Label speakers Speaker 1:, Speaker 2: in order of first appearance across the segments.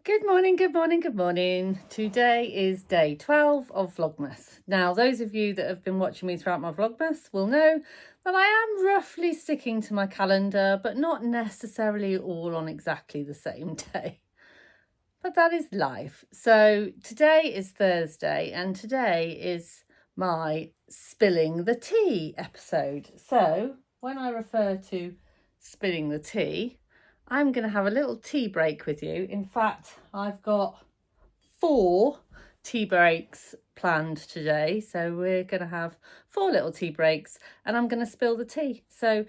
Speaker 1: Good morning, good morning, good morning. Today is day 12 of Vlogmas. Now, those of you that have been watching me throughout my Vlogmas will know that I am roughly sticking to my calendar, but not necessarily all on exactly the same day. But that is life. So today is Thursday, and today is my spilling the tea episode. So when I refer to spilling the tea, I'm going to have a little tea break with you. In fact, I've got 4 tea breaks planned today. So we're going to have 4 little tea breaks and I'm going to spill the tea. So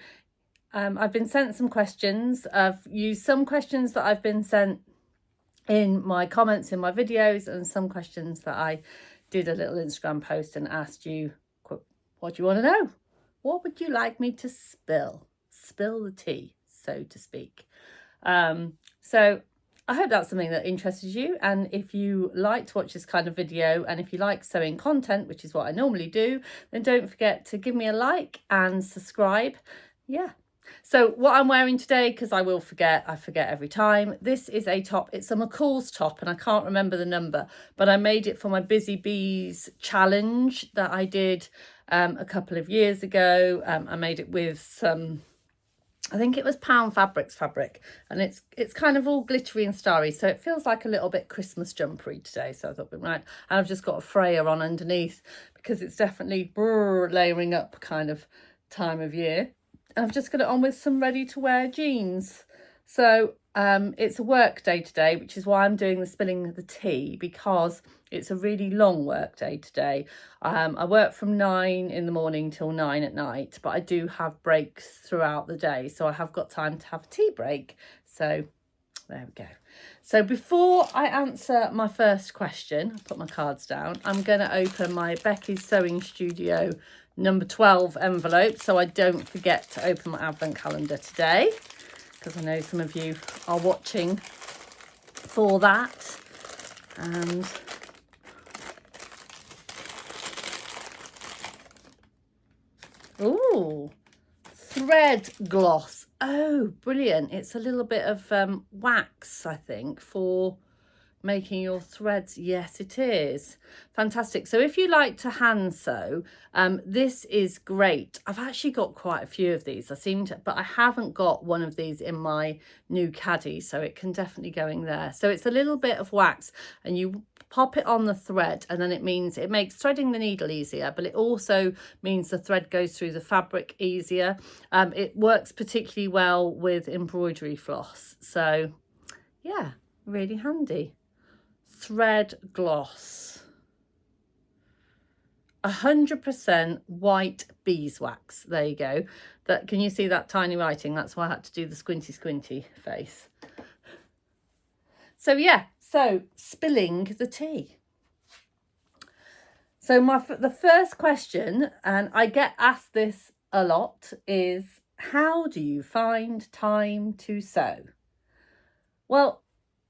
Speaker 1: I've been sent some questions. I've used some questions that I've been sent in my comments in my videos and some questions that I did a little Instagram post and asked you, what do you want to know? What would you like me to spill? Spill the tea, so to speak. So I hope that's something that interests you. And if you like to watch this kind of video and if you like sewing content, which is what I normally do, then don't forget to give me a like and subscribe. Yeah. So what I'm wearing today, because I forget every time, this is a top. It's a McCall's top and I can't remember the number, but I made it for my Busy Bees challenge that I did a couple of years ago. I made it with some, I think it was Pound Fabrics fabric, and it's kind of all glittery and starry, so it feels like a little bit Christmas jumpery today. So I thought, right, and I've just got a Freya on underneath because it's definitely layering up kind of time of year. I've just got it on with some ready to wear jeans. So it's a work day today, which is why I'm doing the spilling of the tea, because it's a really long work day today. I work from 9 in the morning till 9 at night, but I do have breaks throughout the day. So I have got time to have a tea break. So there we go. So before I answer my first question, I'll put my cards down. I'm going to open my Becky's Sewing Studio number 12 envelope so I don't forget to open my advent calendar today, because I know some of you are watching for that. And ooh, thread gloss. Oh, brilliant. It's a little bit of wax, I think, for making your threads. Yes, it is fantastic. So if you like to hand sew, this is great. I've actually got quite a few of these. But I haven't got one of these in my new caddy, so it can definitely go in there. So it's a little bit of wax and you pop it on the thread, and then it makes threading the needle easier, but it also means the thread goes through the fabric easier. It works particularly well with embroidery floss. So yeah, really handy. Thread gloss, 100% white beeswax. There you go. That, can you see that tiny writing? That's why I had to do the squinty face. So yeah, so spilling the tea. So the first question, and I get asked this a lot, is how do you find time to sew? Well,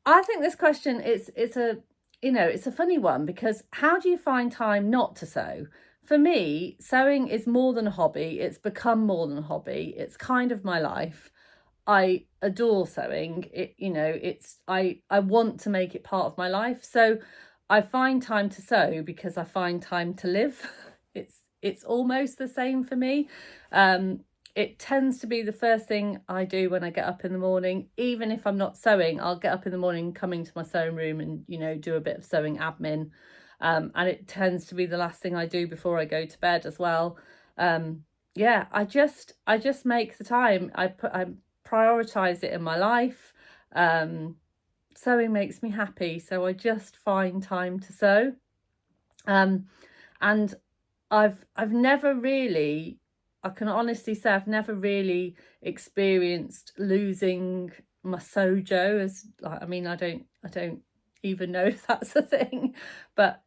Speaker 1: I think this question it's a funny one, because how do you find time not to sew? For me, sewing is more than a hobby. It's become more than a hobby. It's kind of my life. I adore sewing. I want to make it part of my life. So I find time to sew because I find time to live. It's almost the same for me. It tends to be the first thing I do when I get up in the morning. Even if I'm not sewing, I'll get up in the morning, come into my sewing room and, do a bit of sewing admin. And it tends to be the last thing I do before I go to bed as well. Yeah, I just make the time. I prioritize it in my life. Sewing makes me happy, so I just find time to sew. And I've never really, I can honestly say I've never really experienced losing my sojo. I don't even know if that's a thing, but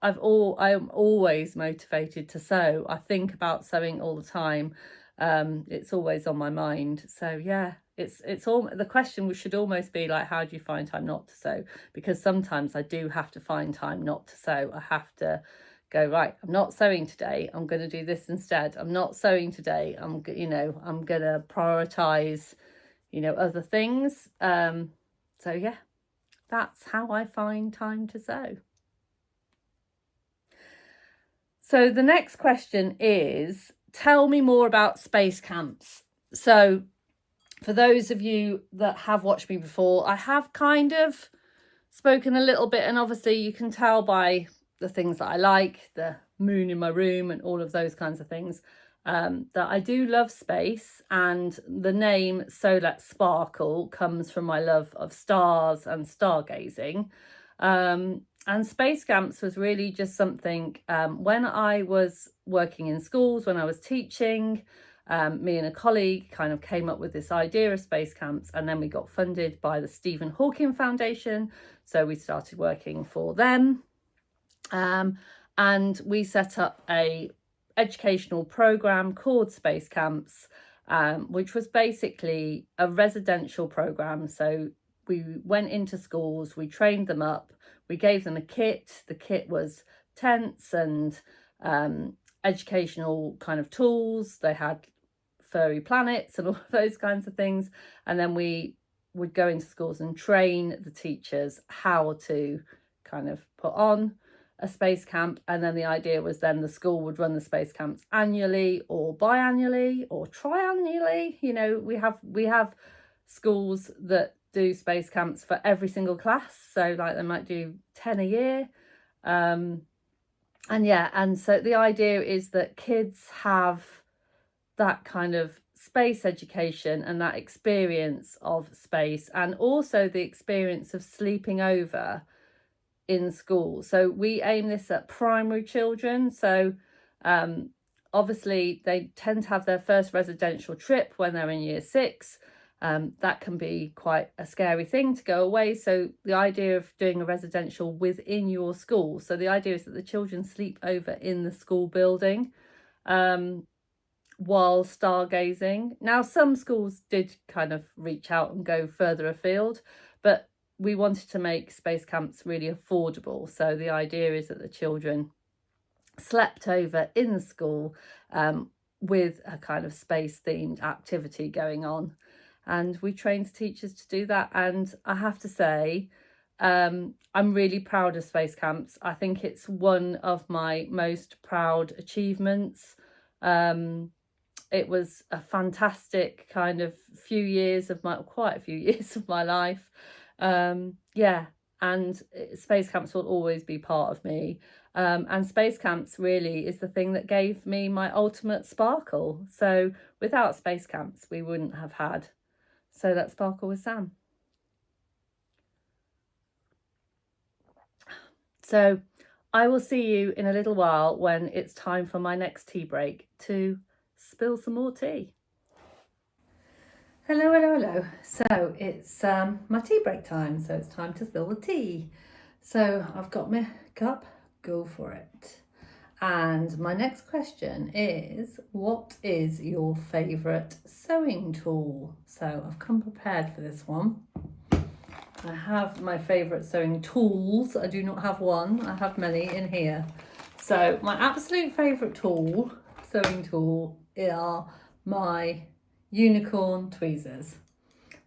Speaker 1: I'm always motivated to sew. I think about sewing all the time. It's always on my mind. So yeah, it's all, the question should almost be like, how do you find time not to sew? Because sometimes I do have to find time not to sew. I have to go, right, I'm not sewing today, I'm going to do this instead. I'm not sewing today, I'm going to prioritize, other things. So yeah, that's how I find time to sew. So the next question is, tell me more about space camps. So for those of you that have watched me before, I have kind of spoken a little bit, and obviously you can tell by the things that I like, the moon in my room and all of those kinds of things, that I do love space, and the name So Let's Sparkle comes from my love of stars and stargazing. And space camps was really just something, when I was working in schools, when I was teaching, me and a colleague kind of came up with this idea of space camps, and then we got funded by the Stephen Hawking Foundation. So we started working for them, and we set up a educational program called Space Camps, which was basically a residential program. So we went into schools, we trained them up, we gave them a kit. The kit was tents and educational kind of tools. They had furry planets and all of those kinds of things. And then we would go into schools and train the teachers how to kind of put on a space camp. And then the idea was then the school would run the space camps annually or biannually or triannually. You know, we have schools that do space camps for every single class. So like they might do 10 a year. And so the idea is that kids have that kind of space education and that experience of space, and also the experience of sleeping over in school. So we aim this at primary children. So obviously they tend to have their first residential trip when they're in year 6. That can be quite a scary thing to go away. So the idea of doing a residential within your school. So the idea is that the children sleep over in the school building while stargazing. Now, some schools did kind of reach out and go further afield, but we wanted to make space camps really affordable. So the idea is that the children slept over in the school with a kind of space themed activity going on. And we trained teachers to do that. And I have to say, I'm really proud of space camps. I think it's one of my most proud achievements. It was a fantastic kind of quite a few years of my life. And space camps will always be part of me. And space camps really is the thing that gave me my ultimate sparkle. So without space camps, we wouldn't have had So Let's Sparkle with Sam. So I will see you in a little while when it's time for my next tea break to spill some more tea. Hello. So it's my tea break time, so it's time to spill the tea. So I've got my cup, go for it. And my next question is, what is your favourite sewing tool? So I've come prepared for this one. I have my favourite sewing tools. I do not have one, I have many in here. So my absolute favourite sewing tool, are my unicorn tweezers.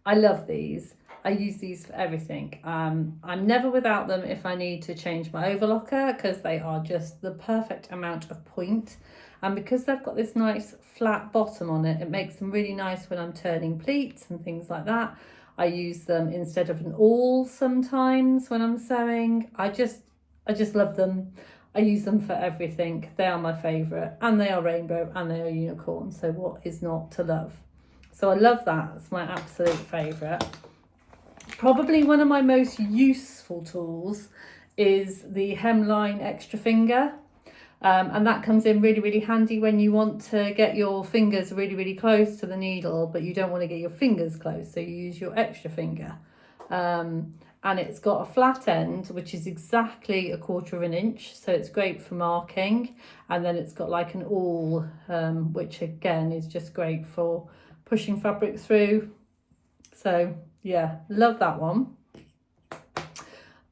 Speaker 1: I love these. I use these for everything. I'm never without them if I need to change my overlocker, because they are just the perfect amount of point. And because they've got this nice flat bottom on it, it makes them really nice when I'm turning pleats and things like that. I use them instead of an awl sometimes when I'm sewing. I just love them. I use them for everything. They are my favourite, and they are rainbow and they are unicorn. So what is not to love? So I love that. It's my absolute favourite. Probably one of my most useful tools is the hemline extra finger. And that comes in really, really handy when you want to get your fingers really, really close to the needle, but you don't want to get your fingers close, so you use your extra finger. And it's got a flat end, which is exactly 1/4 of an inch, so it's great for marking. And then it's got like an awl, which again is just great for pushing fabric through. So yeah, love that one.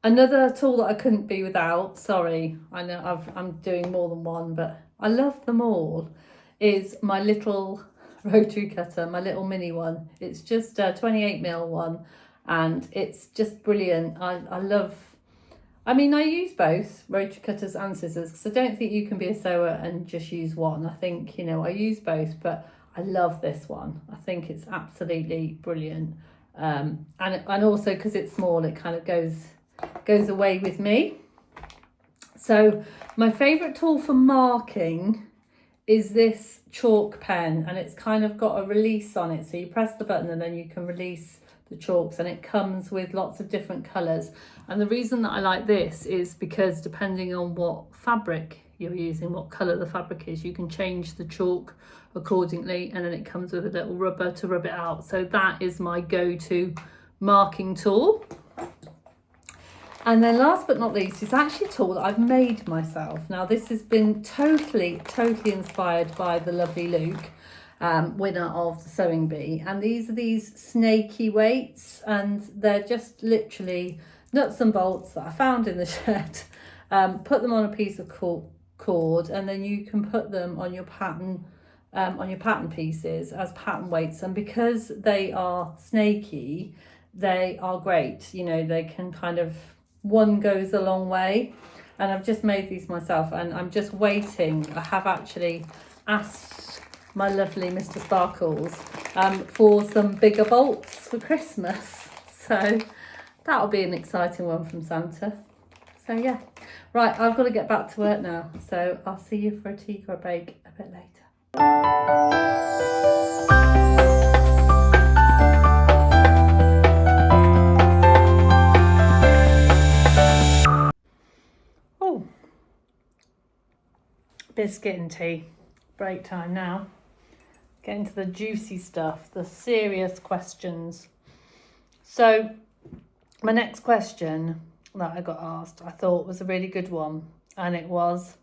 Speaker 1: Another tool that I couldn't be without, sorry, I know I'm doing more than one, but I love them all, is my little rotary cutter, my little mini one. It's just a 28mm one, and it's just brilliant. I love, I mean, I use both rotary cutters and scissors because I don't think you can be a sewer and just use one. I think, you know, I use both, but I love this one. I think it's absolutely brilliant. And also because it's small, it kind of goes away with me. So my favourite tool for marking is this chalk pen, and it's kind of got a release on it. So you press the button and then you can release the chalks, and it comes with lots of different colours. And the reason that I like this is because depending on what fabric you're using, what colour the fabric is, you can change the chalk accordingly, and then it comes with a little rubber to rub it out. So that is my go-to marking tool. And then last but not least, it's actually a tool that I've made myself. Now this has been totally inspired by the lovely Luke, winner of the Sewing Bee, and these are these snaky weights, and they're just literally nuts and bolts that I found in the shed. Put them on a piece of cord, and then you can put them on your pattern pieces as pattern weights. And because they are snaky, they are great. You know, they can kind of, one goes a long way. And I've just made these myself, and I'm just waiting. I have actually asked my lovely Mr. Sparkles for some bigger bolts for Christmas. So that'll be an exciting one from Santa. So yeah, right, I've got to get back to work now. So I'll see you for a tea or a break a bit later. Oh, biscuit and tea. Break time now. Getting to the juicy stuff, the serious questions. So my next question that I got asked, I thought was a really good one, and it was,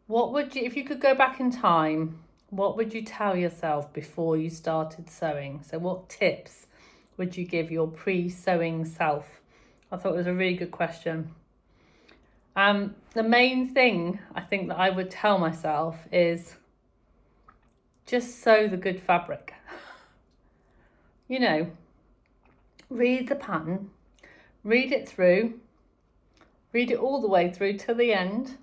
Speaker 1: what would you, if you could go back in time, what would you tell yourself before you started sewing? So what tips would you give your pre-sewing self? I thought it was a really good question. The main thing I think that I would tell myself is just sew the good fabric. You know, read the pattern, read it through, read it all the way through to the end,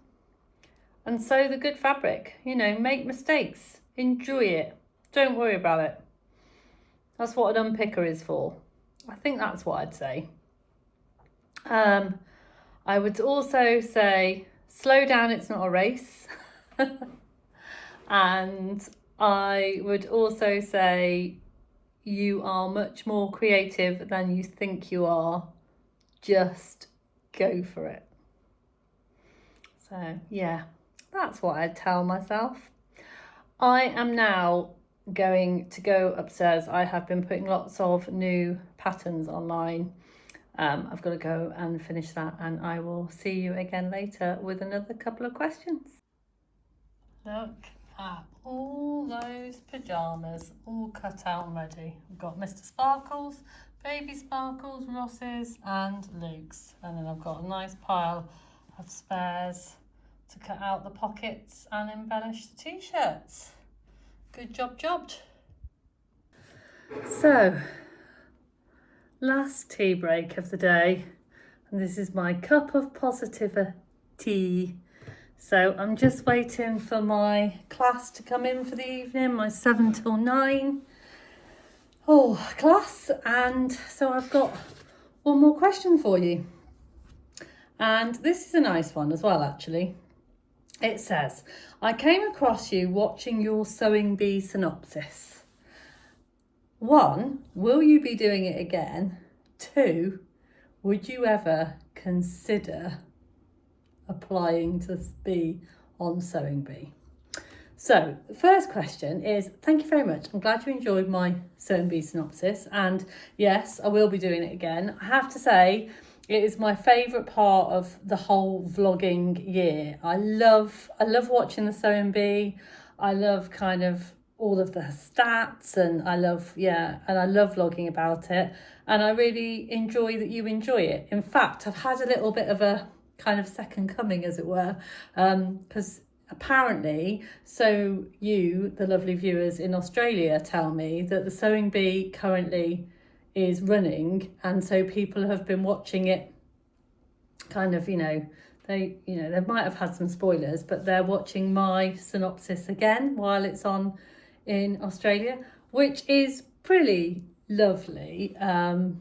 Speaker 1: and sew the good fabric. You know, make mistakes, enjoy it, don't worry about it. That's what an unpicker is for. I think that's what I'd say. I would also say, slow down, it's not a race. And I would also say, you are much more creative than you think you are. Just go for it. So yeah, that's what I'd tell myself. I am now going to go upstairs. I have been putting lots of new patterns online. I've got to go and finish that, and I will see you again later with another couple of questions. Look at all those pyjamas all cut out and ready. We've got Mr. Sparkles, Baby Sparkles, Ross's and Luke's, and then I've got a nice pile of spares to cut out the pockets and embellish the t-shirts. Good jobbed. So, last tea break of the day, and this is my cup of positivity. So I'm just waiting for my class to come in for the evening, my 7 till 9 class, and so I've got one more question for you, and this is a nice one as well actually. It says, I came across you watching your Sewing Bee synopsis. 1, will you be doing it again? 2, would you ever consider applying to be on Sewing Bee? So the first question is, thank you very much. I'm glad you enjoyed my Sewing Bee synopsis, and yes, I will be doing it again. I have to say, it is my favourite part of the whole vlogging year. I love watching the Sewing Bee. I love kind of all of the stats, and I love vlogging about it, and I really enjoy that you enjoy it. In fact, I've had a little bit of a kind of second coming, as it were, because apparently, so you, the lovely viewers in Australia, tell me that the Sewing Bee currently is running, and so people have been watching it kind of, they might have had some spoilers, but they're watching my synopsis again while it's on in Australia, which is pretty lovely.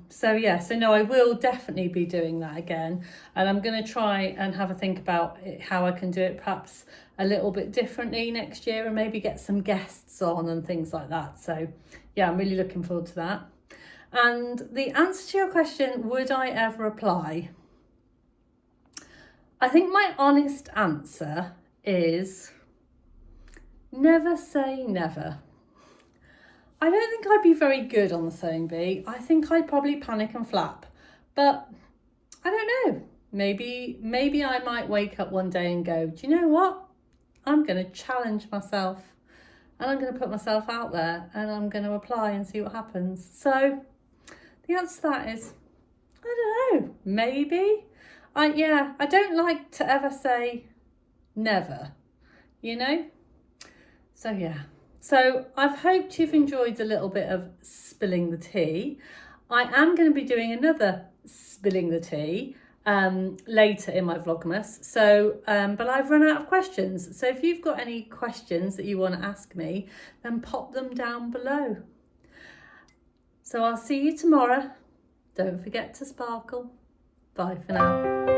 Speaker 1: So no, I will definitely be doing that again, and I'm going to try and have a think about how I can do it perhaps a little bit differently next year, and maybe get some guests on and things like that. So yeah, I'm really looking forward to that. And the answer to your question, would I ever apply? I think my honest answer is never say never. I don't think I'd be very good on the sewing bee. I think I'd probably panic and flap, but I don't know. Maybe I might wake up one day and go, do you know what? I'm going to challenge myself, and I'm going to put myself out there, and I'm going to apply and see what happens. So the answer to that is, I don't know, maybe. I don't like to ever say never, So yeah. So I've hoped you've enjoyed a little bit of spilling the tea. I am going to be doing another spilling the tea later in my Vlogmas. So, but I've run out of questions. So if you've got any questions that you want to ask me, then pop them down below. So I'll see you tomorrow. Don't forget to sparkle. Bye for now.